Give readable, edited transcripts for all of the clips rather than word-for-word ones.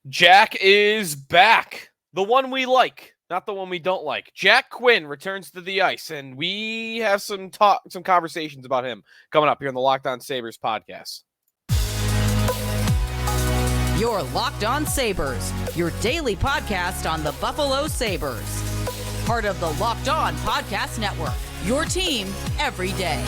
Jack is back. The one we like, not the one we don't like. Jack Quinn returns to the ice, and we have some conversations about him coming up here on the Locked On Sabres podcast. Your Locked On Sabres, your daily podcast on the Buffalo Sabres. Part of the Locked On Podcast Network, your team every day.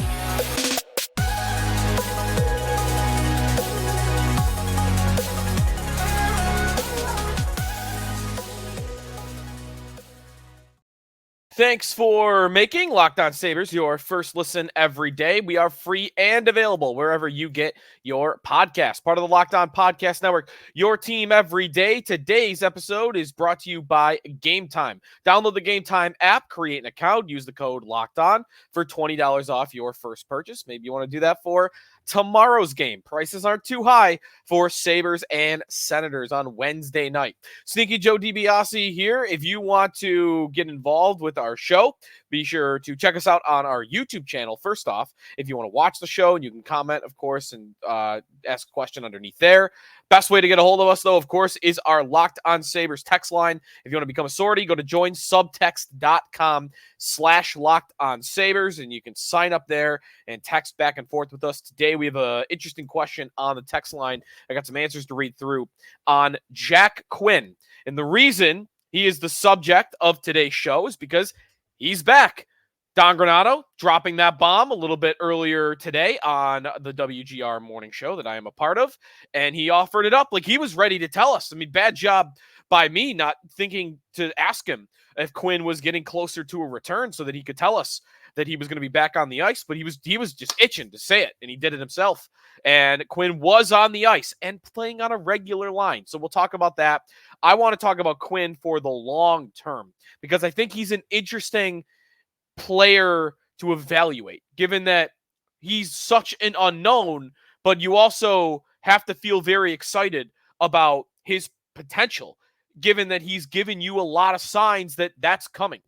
Thanks for making Locked On Sabres your first listen every day. We are free and available wherever you get your podcast. Part of the Locked On Podcast Network, your team every day. Today's episode is brought to you by Game Time. Download the Game Time app, create an account, use the code Locked On for $20 off your first purchase. Maybe you want to do that for tomorrow's game. Prices aren't too high for Sabres and Senators on Wednesday night. Sneaky Joe DiBiase here. If you want to get involved with our show, be sure to check us out on our YouTube channel. First off, if you want to watch the show, and you can comment, of course, and ask a question underneath there. Best way to get a hold of us, though, of course, is our Locked On Sabres text line. If you want to become a sortie, go to joinsubtext.com/LockedOnSabres, and you can sign up there and text back and forth with us. Today, we have an interesting question on the text line. I got some answers to read through on Jack Quinn. And the reason he is the subject of today's show is because he's back. Don Granato dropping that bomb a little bit earlier today on the WGR morning show that I am a part of, and he offered it up like he was ready to tell us. I mean, bad job by me not thinking to ask him if Quinn was getting closer to a return so that he could tell us that he was going to be back on the ice, but he was just itching to say it, and he did it himself. And Quinn was on the ice and playing on a regular line. So we'll talk about that. I want to talk about Quinn for the long term because I think he's an interesting player to evaluate, given that he's such an unknown, but you also have to feel very excited about his potential, given that he's given you a lot of signs that that's coming.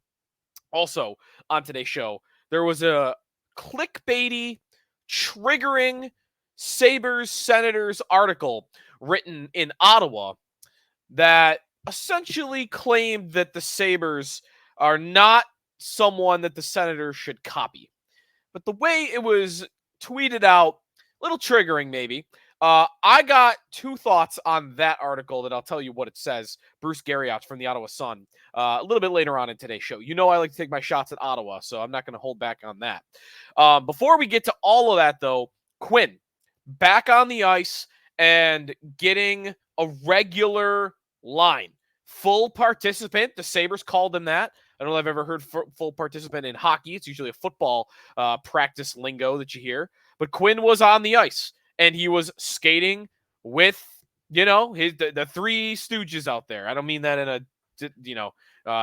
Also, on today's show, there was a clickbaity, triggering Sabres Senators article written in Ottawa that essentially claimed that the Sabres are not someone that the Senators should copy. But the way it was tweeted out, a little triggering maybe. I got two thoughts on that article that I'll tell you what it says. Bruce Garrioch from the Ottawa Sun, a little bit later on in today's show. You know I like to take my shots at Ottawa, so I'm not going to hold back on that. Before we get to all of that, though, Quinn, back on the ice and getting a regular line. Full participant, the Sabres called him that. I don't know if I've ever heard full participant in hockey. It's usually a football practice lingo that you hear. But Quinn was on the ice, and he was skating with, the three stooges out there. I don't mean that in a,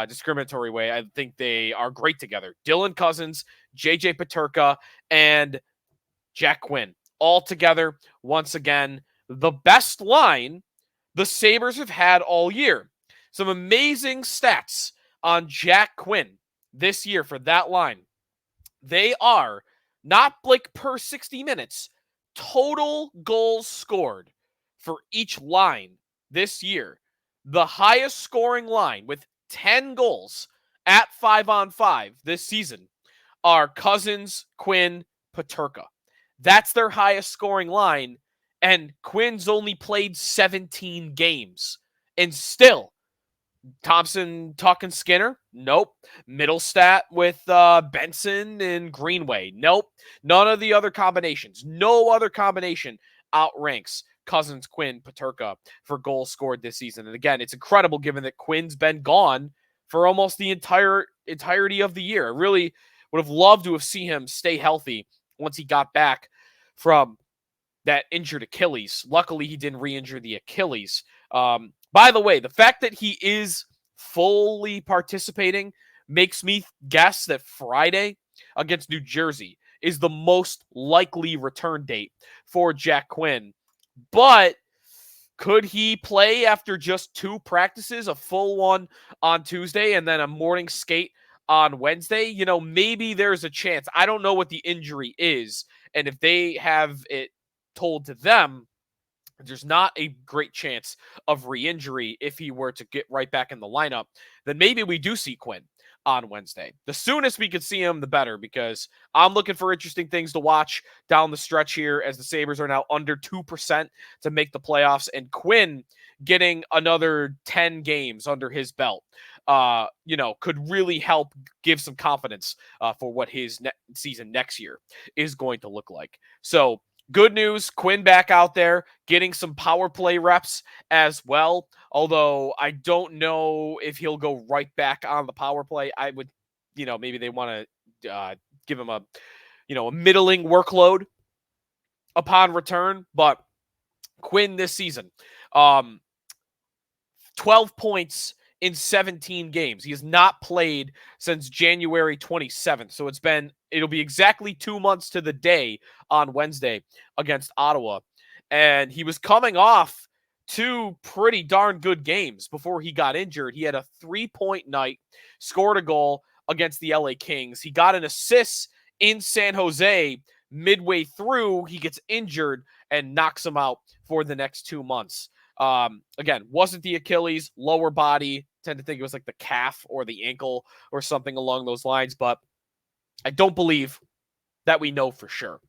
discriminatory way. I think they are great together. Dylan Cozens, JJ Peterka, and Jack Quinn. All together, once again, the best line the Sabres have had all year. Some amazing stats on Jack Quinn this year for that line. They are not like per 60 minutes, total goals scored for each line this year. The highest scoring line with 10 goals at 5-on-5 this season are Cozens, Quinn, Peterka. That's their highest scoring line, and Quinn's only played 17 games. And still, Thompson, Tuck, and Skinner? Nope. Middlestat with Benson and Greenway? Nope. None of the other combinations. No other combination outranks Cozens, Quinn, Peterka for goals scored this season. And again, it's incredible given that Quinn's been gone for almost the entirety of the year. I really would have loved to have seen him stay healthy once he got back from that injured Achilles. Luckily, he didn't re-injure the Achilles. By the way, the fact that he is fully participating makes me guess that Friday against New Jersey is the most likely return date for Jack Quinn. But could he play after just two practices, a full one on Tuesday and then a morning skate on Wednesday? Maybe there's a chance. I don't know what the injury is. And if they have it told to them there's not a great chance of re-injury if he were to get right back in the lineup, then maybe we do see Quinn on Wednesday. The soonest we could see him, the better, because I'm looking for interesting things to watch down the stretch here as the Sabres are now under 2% to make the playoffs, and Quinn getting another 10 games under his belt, could really help give some confidence for what his season next year is going to look like. So, good news, Quinn back out there, getting some power play reps as well. Although I don't know if he'll go right back on the power play. I would, maybe they want to give him a middling workload upon return. But Quinn this season, 12 points in 17 games. He has not played since January 27th. So it'll be exactly 2 months to the day on Wednesday against Ottawa. And he was coming off 2 pretty darn good games before he got injured. He had a 3-point night, scored a goal against the LA Kings. He got an assist in San Jose midway through. He gets injured and knocks him out for the next 2 months. Again, wasn't the Achilles, lower body. Tend to think it was like the calf or the ankle or something along those lines, but I don't believe that we know for sure.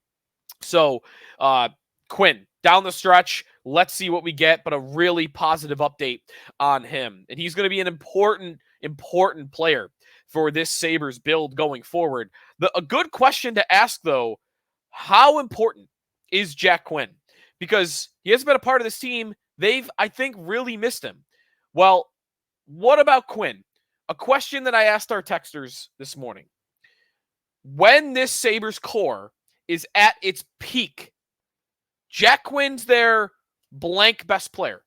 So, Quinn, down the stretch, let's see what we get, but a really positive update on him. And he's going to be an important player for this Sabres build going forward. A good question to ask, though, how important is Jack Quinn? Because he hasn't been a part of this team. They've, I think, really missed him. Well, what about Quinn? A question that I asked our texters this morning. When this Sabres core is at its peak, Jack Quinn's their blank best player.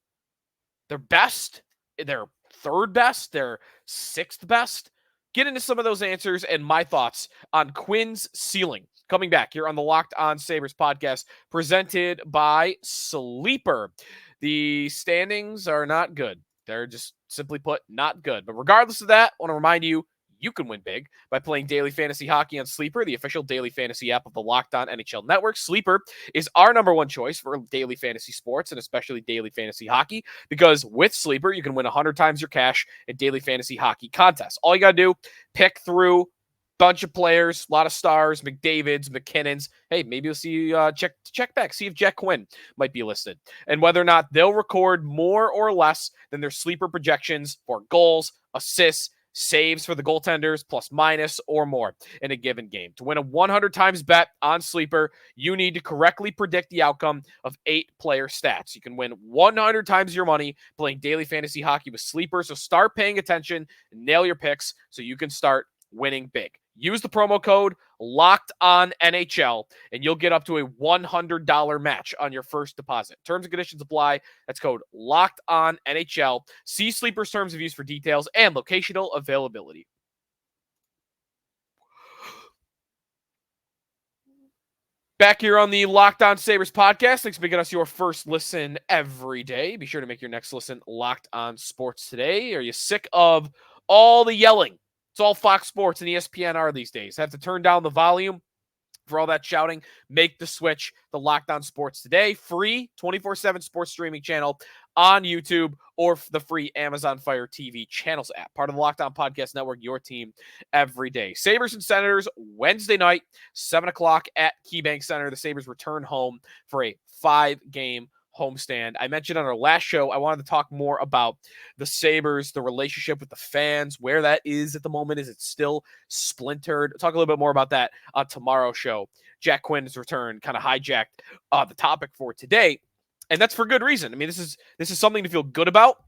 Their best, their third best, their sixth best. Get into some of those answers and my thoughts on Quinn's ceiling. Coming back here on the Locked On Sabres podcast, presented by Sleeper. The standings are not good. They're just simply put, not good. But regardless of that, I want to remind you, you can win big by playing daily fantasy hockey on Sleeper, the official daily fantasy app of the Locked On NHL Network. Sleeper is our number one choice for daily fantasy sports and especially daily fantasy hockey, because with Sleeper, you can win 100 times your cash in daily fantasy hockey contests. All you got to do, pick through bunch of players, a lot of stars, McDavids, McKinnons. Hey, maybe you'll see, check back, see if Jack Quinn might be listed, and whether or not they'll record more or less than their sleeper projections for goals, assists, saves for the goaltenders, plus minus or more in a given game. To win a 100 times bet on Sleeper, you need to correctly predict the outcome of 8 player stats. You can win 100 times your money playing daily fantasy hockey with Sleeper, so start paying attention and nail your picks so you can start winning big. Use the promo code LOCKEDONNHL, and you'll get up to a $100 match on your first deposit. Terms and conditions apply. That's code LOCKEDONNHL. See Sleeper's terms of use for details and locational availability. Back here on the Locked On Sabres podcast. Thanks for making us your first listen every day. Be sure to make your next listen Locked On Sports Today. Are you sick of all the yelling? It's all Fox Sports and ESPN are these days. Have to turn down the volume for all that shouting. Make the switch to Locked On Sports Today. Free 24/7 sports streaming channel on YouTube or the free Amazon Fire TV channels app. Part of the Locked On Podcast Network, your team every day. Sabres and Senators, Wednesday night, 7 o'clock at KeyBank Center. The Sabres return home for a 5-game homestand. I mentioned on our last show, I wanted to talk more about the Sabres, the relationship with the fans, where that is at the moment. Is it still splintered? Talk a little bit more about that on tomorrow's show. Jack Quinn's return kind of hijacked the topic for today, and that's for good reason. I mean, this is something to feel good about.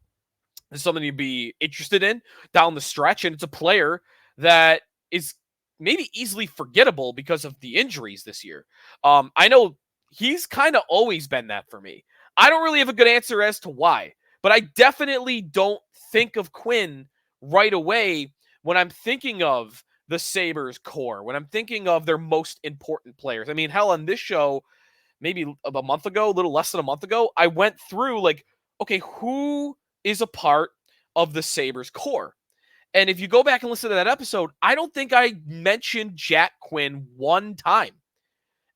This is something to be interested in down the stretch, and it's a player that is maybe easily forgettable because of the injuries this year. I know he's kind of always been that for me. I don't really have a good answer as to why, but I definitely don't think of Quinn right away when I'm thinking of the Sabres core, when I'm thinking of their most important players. I mean, hell, on this show, maybe a month ago, a little less than a month ago, I went through like, okay, who is a part of the Sabres core? And if you go back and listen to that episode, I don't think I mentioned Jack Quinn one time.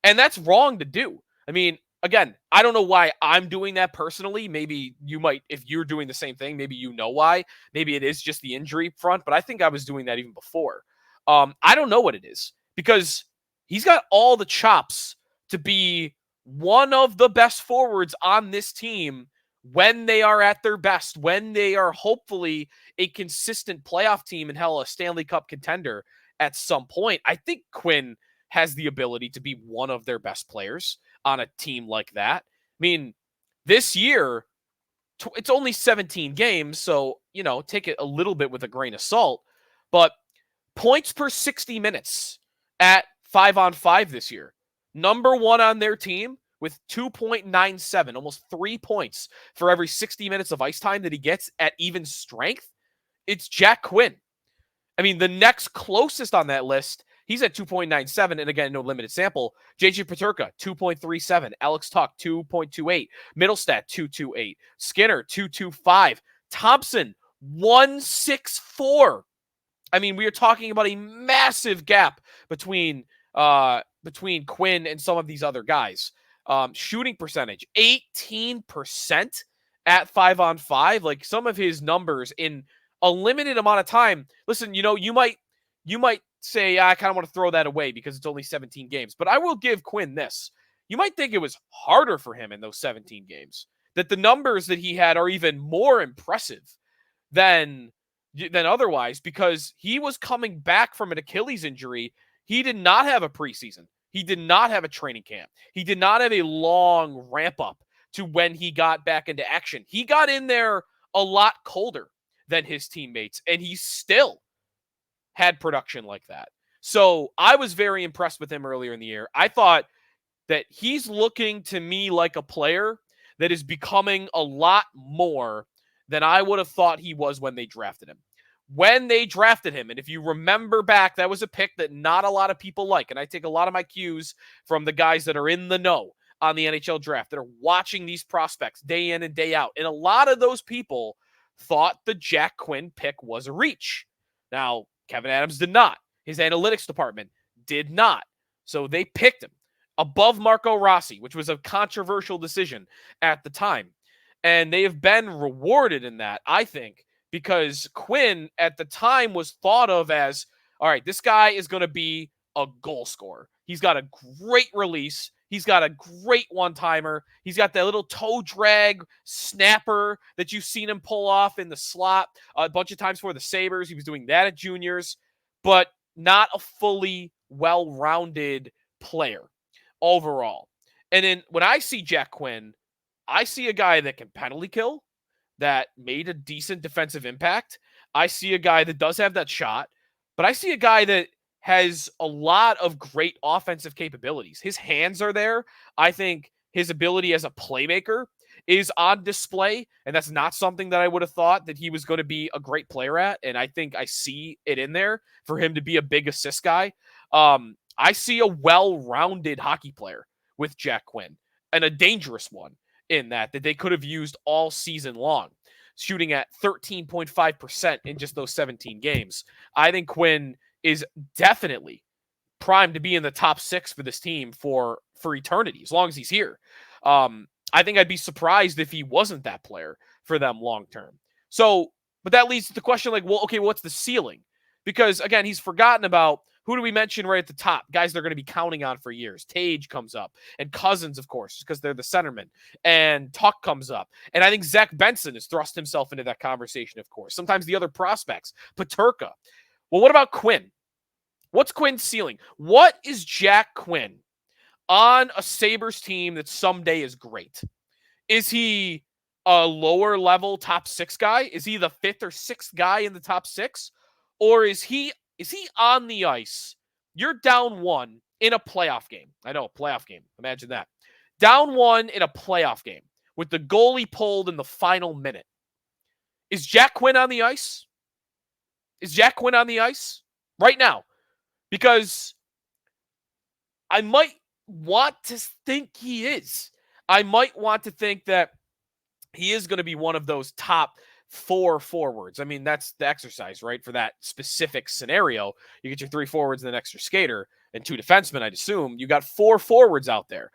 And that's wrong to do. I mean, again, I don't know why I'm doing that personally. Maybe you might, if you're doing the same thing, maybe you know why. Maybe it is just the injury front, but I think I was doing that even before. I don't know what it is because he's got all the chops to be one of the best forwards on this team when they are at their best, when they are hopefully a consistent playoff team and hell, a Stanley Cup contender at some point. I think Quinn has the ability to be one of their best players on a team like that. I mean, this year, it's only 17 games, so, take it a little bit with a grain of salt, but points per 60 minutes at 5-on-5 this year. Number one on their team with 2.97, almost 3 points for every 60 minutes of ice time that he gets at even strength. It's Jack Quinn. I mean, the next closest on that list, he's at 2.97, and again, no limited sample. JJ Peterka, 2.37. Alex Tuch, 2.28. Middlestat, 2.28. Skinner, 2.25. Thompson, 1.64. I mean, we are talking about a massive gap between Quinn and some of these other guys. Shooting percentage, 18% at 5-on-5. Like, some of his numbers in a limited amount of time. Listen, you might say, I kind of want to throw that away because it's only 17 games. But I will give Quinn this. You might think it was harder for him in those 17 games. That the numbers that he had are even more impressive than otherwise because he was coming back from an Achilles injury. He did not have a preseason. He did not have a training camp. He did not have a long ramp up to when he got back into action. He got in there a lot colder than his teammates, and he still had production like that. So I was very impressed with him earlier in the year. I thought that he's looking to me like a player that is becoming a lot more than I would have thought he was when they drafted him. When they drafted him, and if you remember back, that was a pick that not a lot of people like, and I take a lot of my cues from the guys that are in the know on the NHL draft, that are watching these prospects day in and day out, and a lot of those people thought the Jack Quinn pick was a reach. Now, Kevin Adams did not. His analytics department did not. So they picked him above Marco Rossi, which was a controversial decision at the time. And they have been rewarded in that, I think, because Quinn at the time was thought of as, all right, this guy is going to be a goal scorer. He's got a great release. He's got a great one-timer. He's got that little toe drag snapper that you've seen him pull off in the slot a bunch of times for the Sabres. He was doing that at juniors, but not a fully well-rounded player overall. And then when I see Jack Quinn, I see a guy that can penalty kill, that made a decent defensive impact. I see a guy that does have that shot, but I see a guy that has a lot of great offensive capabilities. His hands are there. I think his ability as a playmaker is on display, and that's not something that I would have thought that he was going to be a great player at, and I think I see it in there for him to be a big assist guy. I see a well-rounded hockey player with Jack Quinn, and a dangerous one in that they could have used all season long, shooting at 13.5% in just those 17 games. I think Quinn is definitely primed to be in the top 6 for this team for eternity, as long as he's here. I think I'd be surprised if he wasn't that player for them long term. So, but that leads to the question, like, well, okay, what's the ceiling? Because again, he's forgotten about, who do we mention right at the top? Guys they're going to be counting on for years. Tage comes up, and Cousins, of course, because they're the centermen, and Tuch comes up. And I think Zach Benson has thrust himself into that conversation, of course. Sometimes the other prospects, Peterka. Well, what about Quinn? What's Quinn's ceiling? What is Jack Quinn on a Sabres team that someday is great? Is he a lower level top 6 guy? Is he the 5th or 6th guy in the top 6? Or is he on the ice? You're down 1 in a playoff game. I know, a playoff game. Imagine that. Down 1 in a playoff game with the goalie pulled in the final minute. Is Jack Quinn on the ice? Is Jack Quinn on the ice right now? Because I might want to think he is. I might want to think that he is going to be one of those top 4 forwards. I mean, that's the exercise, right? For that specific scenario, you get your 3 forwards and an extra skater and 2 defensemen, I'd assume. You got 4 forwards out there.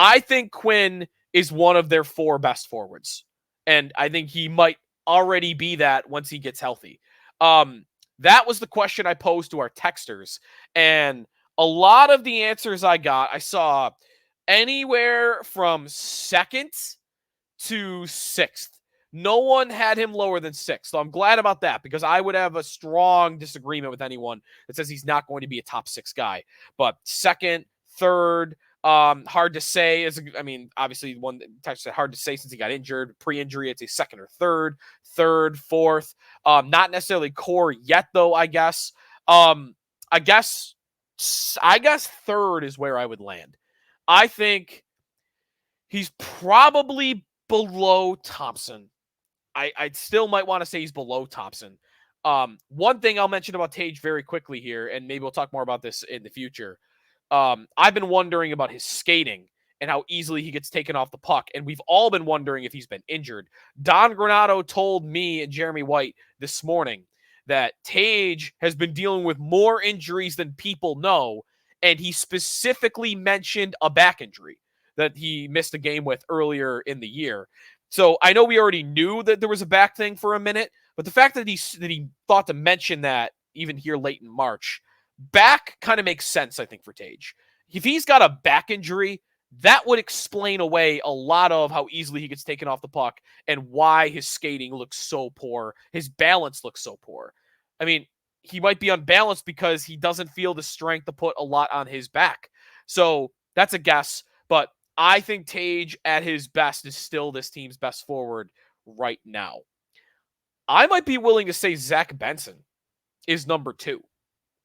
I think Quinn is one of their 4 best forwards. And I think he might already be that once he gets healthy. That was the question I posed to our texters. And a lot of the answers I got, I saw anywhere from 2nd to 6th. No one had him lower than 6th. So I'm glad about that because I would have a strong disagreement with anyone that says he's not going to be a top 6 guy. But 2nd, 3rd, hard to say. Obviously one text said hard to say since he got injured. Pre-injury, it's a 2nd or 3rd, 4th. Not necessarily core yet, though, I guess. I guess 3rd is where I would land. I think he's probably below Thompson. I still might want to say he's below Thompson. One thing I'll mention about Tage very quickly here, and maybe we'll talk more about this in the future. I've been wondering about his skating and how easily he gets taken off the puck, and we've all been wondering if he's been injured. Don Granato told me and Jeremy White this morning that Tage has been dealing with more injuries than people know, and he specifically mentioned a back injury that he missed a game with earlier in the year. So I know we already knew that there was a back thing for a minute, but the fact that he thought to mention that even here late in March, back kind of makes sense, I think, for Tage. If he's got a back injury, that would explain away a lot of how easily he gets taken off the puck and why his skating looks so poor. His balance looks so poor. I mean, he might be unbalanced because he doesn't feel the strength to put a lot on his back. So that's a guess, but I think Tage at his best is still this team's best forward right now. I might be willing to say Zach Benson is number 2.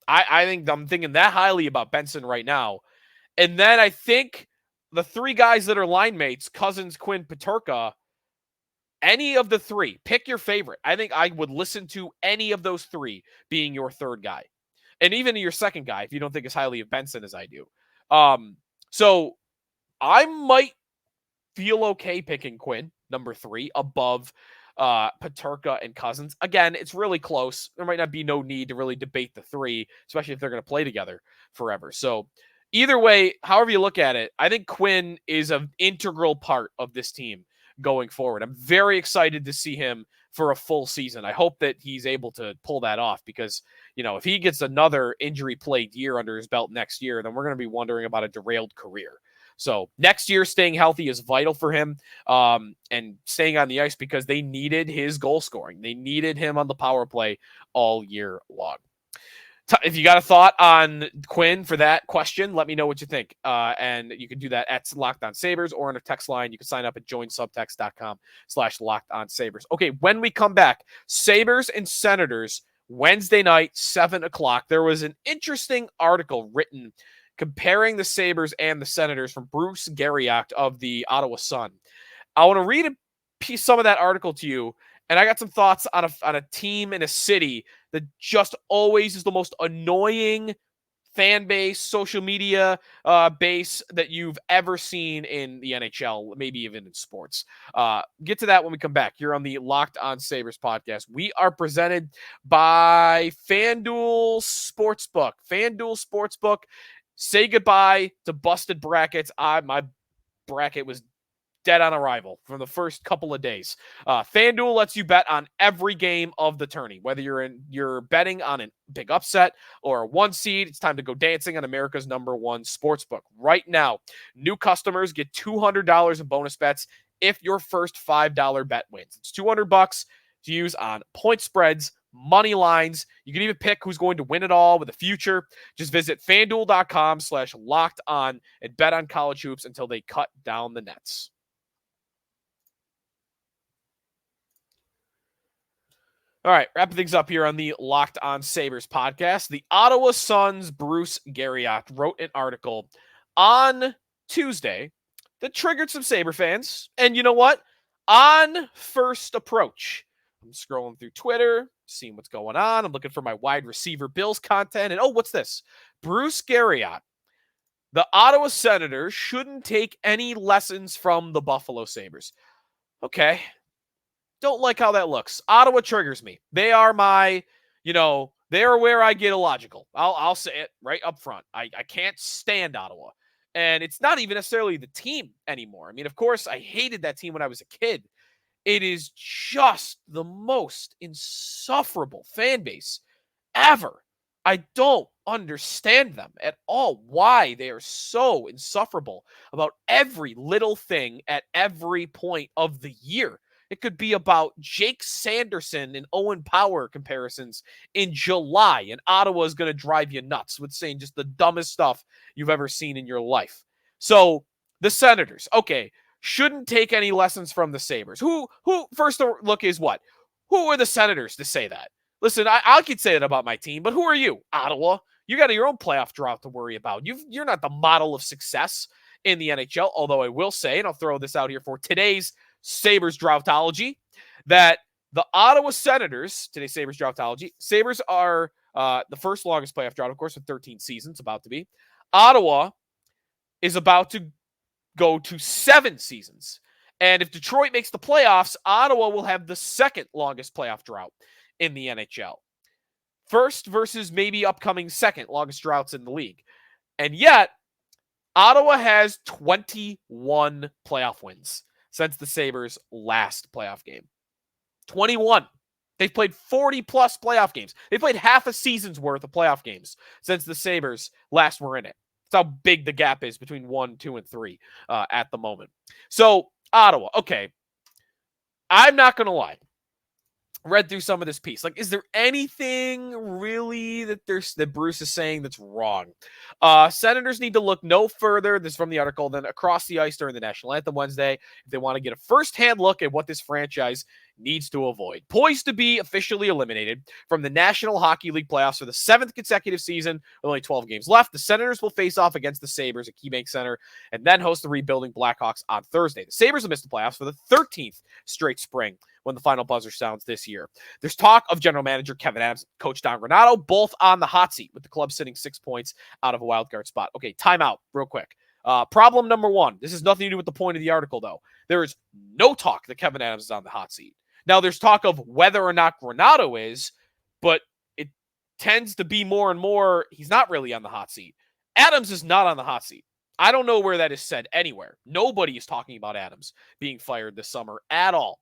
I think I'm thinking that highly about Benson right now. And then I think the 3 guys that are line mates, Cousins, Quinn, Peterka, any of the 3, pick your favorite. I think I would listen to any of those 3 being your 3rd guy. And even your 2nd guy, if you don't think as highly of Benson as I do. So I might feel okay picking Quinn, number 3, above Peterka and Cousins. Again, it's really close. There might not be no need to really debate the 3, especially if they're going to play together forever. So either way, however you look at it, I think Quinn is an integral part of this team going forward. I'm very excited to see him for a full season. I hope that he's able to pull that off because, if he gets another injury-plagued year under his belt next year, then we're going to be wondering about a derailed career. So next year, staying healthy is vital for him and staying on the ice because they needed his goal scoring. They needed him on the power play all year long. If you got a thought on Quinn for that question, let me know what you think. And you can do that at Locked On Sabres or on a text line. You can sign up at joinsubtext.com/Locked On Sabres. Okay, when we come back, Sabres and Senators, Wednesday night, 7 o'clock. There was an interesting article written comparing the Sabres and the Senators from Bruce Garriock of the Ottawa Sun. I want to read some of that article to you, and I got some thoughts on a team in a city that just always is the most annoying fan base, social media base that you've ever seen in the NHL, maybe even in sports. Get to that when we come back. You're on the Locked On Sabres podcast. We are presented by FanDuel Sportsbook. FanDuel Sportsbook. Say goodbye to busted brackets. My bracket was dead on arrival from the first couple of days. FanDuel lets you bet on every game of the tourney, whether you're betting on a big upset or a 1 seed. It's time to go dancing on America's #1 sportsbook. Right now, new customers get $200 in bonus bets if your first $5 bet wins. It's $200 to use on point spreads, money lines. You can even pick who's going to win it all with the future. Just visit FanDuel.com/locked on and bet on college hoops until they cut down the nets. All right, wrapping things up here on the Locked On Sabres podcast. The Ottawa Sun's Bruce Garriock wrote an article on Tuesday that triggered some Sabre fans. And you know what? On first approach, I'm scrolling through Twitter, seeing what's going on. I'm looking for my wide receiver Bills content. And what's this? Bruce Garriock. The Ottawa Senators shouldn't take any lessons from the Buffalo Sabres. Okay. Don't like how that looks. Ottawa triggers me. They are my, they are where I get illogical. I'll say it right up front. I can't stand Ottawa. And it's not even necessarily the team anymore. I mean, of course, I hated that team when I was a kid. It is just the most insufferable fan base ever. I don't understand them at all. Why they are so insufferable about every little thing at every point of the year. It could be about Jake Sanderson and Owen Power comparisons in July, and Ottawa is going to drive you nuts with saying just the dumbest stuff you've ever seen in your life. So the Senators, okay, shouldn't take any lessons from the Sabres. Who first look is what? Who are the Senators to say that? Listen, I could say that about my team, but who are you? Ottawa. You got your own playoff drought to worry about. You're not the model of success in the NHL, although I will say, and I'll throw this out here for today's Sabres droughtology, that the Ottawa Senators, today's Sabres droughtology, Sabres are the first longest playoff drought, of course, with 13 seasons, about to be. Ottawa is about to go to 7 seasons. And if Detroit makes the playoffs, Ottawa will have the second longest playoff drought in the NHL. First versus maybe upcoming second longest droughts in the league. And yet, Ottawa has 21 playoff wins since the Sabres' last playoff game. 21. They've played 40-plus playoff games. They played half a season's worth of playoff games since the Sabres last were in it. That's how big the gap is between 1, 2, and 3 at the moment. So, Ottawa, okay. I'm not going to lie. Read through some of this piece. Like, is there anything really that Bruce is saying that's wrong? Senators need to look no further, this is from the article, than across the ice during the National Anthem Wednesday if they want to get a first-hand look at what this franchise needs to avoid. Poised to be officially eliminated from the National Hockey League playoffs for the 7th consecutive season, with only 12 games left, the Senators will face off against the Sabres at KeyBank Center and then host the rebuilding Blackhawks on Thursday. The Sabres have missed the playoffs for the 13th straight spring when the final buzzer sounds this year. There's talk of general manager Kevin Adams, coach Don Granato, both on the hot seat, with the club sitting 6 points out of a wildcard spot. Okay, timeout real quick. Problem number one. This has nothing to do with the point of the article, though. There is no talk that Kevin Adams is on the hot seat. Now, there's talk of whether or not Granato is, but it tends to be more and more he's not really on the hot seat. Adams is not on the hot seat. I don't know where that is said anywhere. Nobody is talking about Adams being fired this summer at all.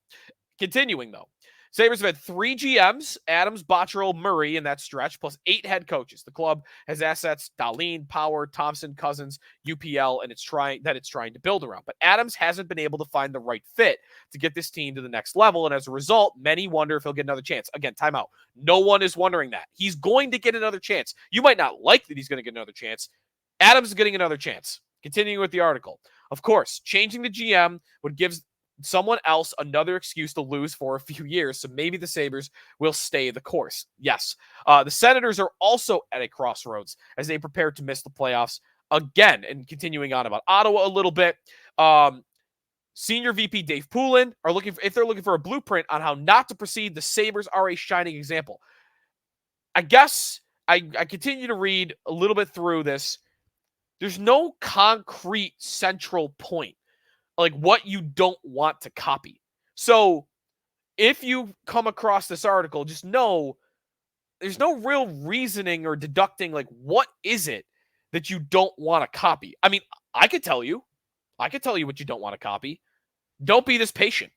Continuing, though, Sabres have had 3 GMs, Adams, Botterill, Murray in that stretch, plus 8 head coaches. The club has assets, Dahlin, Power, Thompson, Cousins, UPL, and it's trying to build around. But Adams hasn't been able to find the right fit to get this team to the next level, and as a result, many wonder if he'll get another chance. Again, timeout. No one is wondering that. He's going to get another chance. You might not like that he's going to get another chance. Adams is getting another chance. Continuing with the article. Of course, changing the GM would give someone else another excuse to lose for a few years, so maybe the Sabres will stay the course. Yes. The Senators are also at a crossroads as they prepare to miss the playoffs again. And continuing on about Ottawa a little bit, Senior VP Dave Poulin if they're looking for a blueprint on how not to proceed, the Sabres are a shining example. I guess I continue to read a little bit through this. There's no concrete central point, like what you don't want to copy. So if you come across this article, just know there's no real reasoning or deducting, like, what is it that you don't want to copy? I mean, I could tell you what you don't want to copy. Don't be this patient.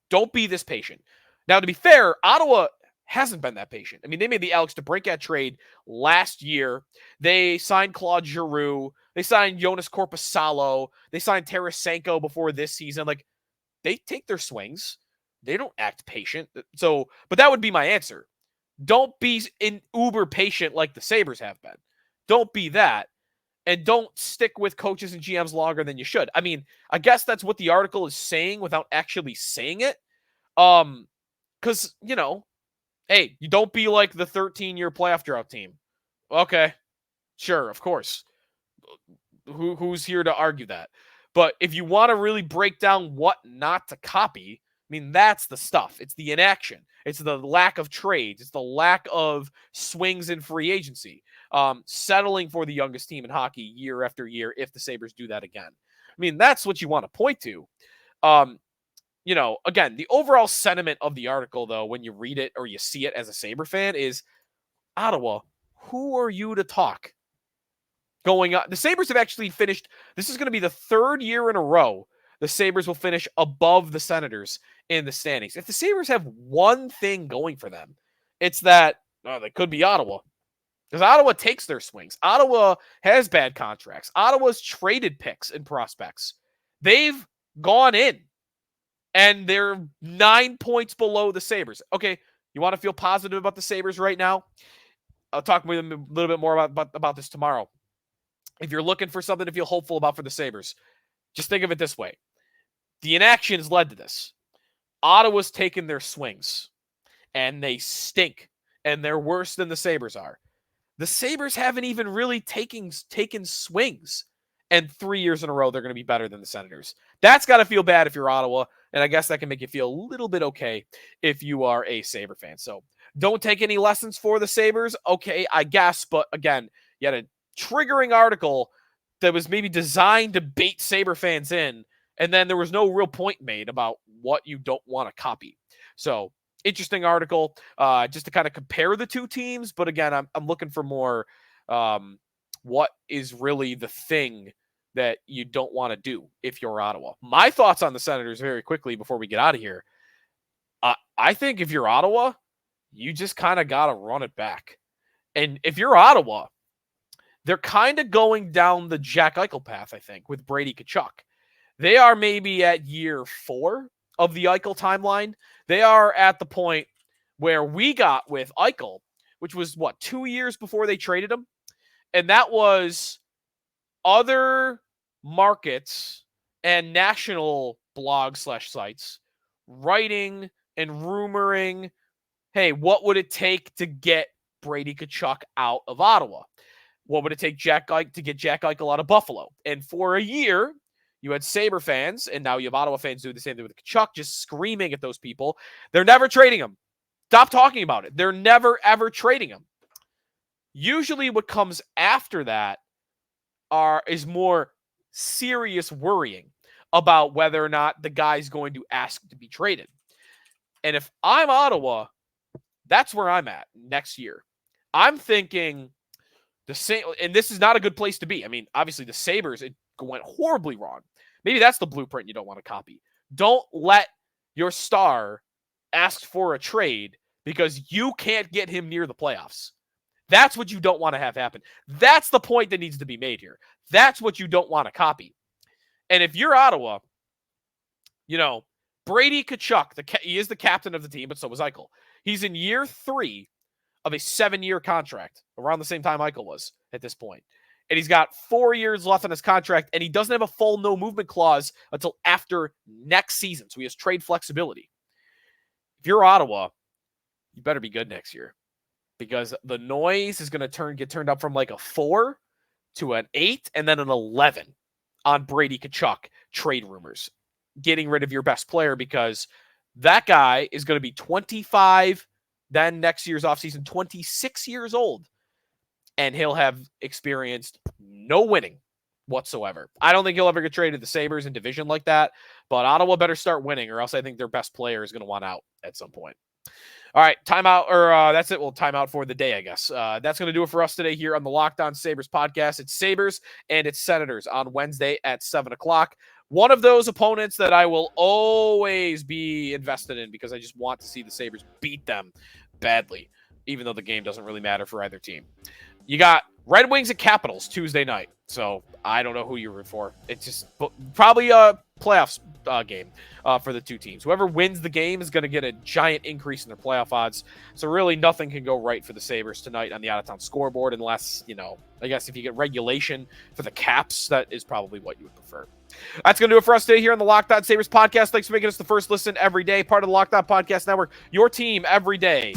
Don't be this patient. Now, to be fair, Ottawa hasn't been that patient. I mean, they made the Alex DeBrincat trade last year. They signed Claude Giroux. They signed Jonas Korpisalo. They signed Tarasenko before this season. Like, they take their swings. They don't act patient. So, but that would be my answer. Don't be uber patient like the Sabres have been. Don't be that. And don't stick with coaches and GMs longer than you should. I mean, I guess that's what the article is saying without actually saying it. Because, hey, you don't be like the 13-year playoff drought team. Okay, sure, of course. Who's here to argue that? But if you want to really break down what not to copy, I mean, that's the stuff. It's the inaction. It's the lack of trades. It's the lack of swings in free agency. Settling for the youngest team in hockey year after year if the Sabres do that again. I mean, that's what you want to point to. Again, the overall sentiment of the article, though, when you read it or you see it as a Sabre fan, is Ottawa, who are you to talk? going on. The Sabres have actually finished. This is going to be the third year in a row the Sabres will finish above the Senators in the standings. If the Sabres have one thing going for them, it's that they could be Ottawa. Because Ottawa takes their swings. Ottawa has bad contracts. Ottawa's traded picks and prospects. They've gone in, and they're 9 points below the Sabres. Okay, you want to feel positive about the Sabres right now? I'll talk with them a little bit more about this tomorrow. If you're looking for something to feel hopeful about for the Sabres, just think of it this way. The inaction has led to this. Ottawa's taken their swings, and they stink, and they're worse than the Sabres are. The Sabres haven't even really taken swings, and 3 years in a row, they're going to be better than the Senators. That's got to feel bad if you're Ottawa, and I guess that can make you feel a little bit okay if you are a Sabre fan. So don't take any lessons for the Sabres. Okay, I guess, but again, you had a triggering article that was maybe designed to bait Sabre fans in, and then there was no real point made about what you don't want to copy. So interesting article, just to kind of compare the two teams. But again, I'm looking for more what is really the thing that you don't want to do if you're Ottawa. My thoughts on the Senators very quickly before we get out of here. I think if you're Ottawa, you just kind of got to run it back. And if you're Ottawa, they're kind of going down the Jack Eichel path, I think, with Brady Tkachuk. They are maybe at year 4 of the Eichel timeline. They are at the point where we got with Eichel, which was, 2 years before they traded him? And that was other markets and national blog/sites writing and rumoring, hey, what would it take to get Brady Tkachuk out of Ottawa? What would it take to get Jack Eichel out of Buffalo? And for a year, you had Sabre fans, and now you have Ottawa fans doing the same thing with Tkachuk, just screaming at those people. They're never trading him. Stop talking about it. They're never, ever trading him. Usually what comes after that is more serious worrying about whether or not the guy's going to ask to be traded. And if I'm Ottawa, that's where I'm at next year. I'm thinking the same, and this is not a good place to be. I mean, obviously the Sabres, it went horribly wrong. Maybe that's the blueprint you don't want to copy. Don't let your star ask for a trade because you can't get him near the playoffs. That's what you don't want to have happen. That's the point that needs to be made here. That's what you don't want to copy. And if you're Ottawa, Brady Tkachuk, he is the captain of the team, but so was Eichel. He's in year 3 of a 7-year contract, around the same time Eichel was at this point. And he's got 4 years left on his contract, and he doesn't have a full no movement clause until after next season. So he has trade flexibility. If you're Ottawa, you better be good next year, because the noise is going to get turned up from like a 4 to an 8 and then an 11 on Brady Tkachuk trade rumors, getting rid of your best player, because that guy is going to be 25, then next year's offseason, 26 years old. And he'll have experienced no winning whatsoever. I don't think he'll ever get traded to the Sabres in division like that, but Ottawa better start winning, or else I think their best player is going to want out at some point. All right, timeout, or that's it. We'll timeout for the day, I guess. That's going to do it for us today here on the Locked On Sabres podcast. It's Sabres and it's Senators on Wednesday at 7 o'clock. One of those opponents that I will always be invested in, because I just want to see the Sabres beat them badly, even though the game doesn't really matter for either team. You got Red Wings and Capitals Tuesday night. So I don't know who you're rooting for. It's just probably a playoffs game for the two teams. Whoever wins the game is going to get a giant increase in their playoff odds. So really nothing can go right for the Sabres tonight on the out-of-town scoreboard, unless, I guess if you get regulation for the Caps, that is probably what you would prefer. That's going to do it for us today here on the Locked On Sabres podcast. Thanks for making us the first listen every day, part of the Locked On Podcast Network, your team every day.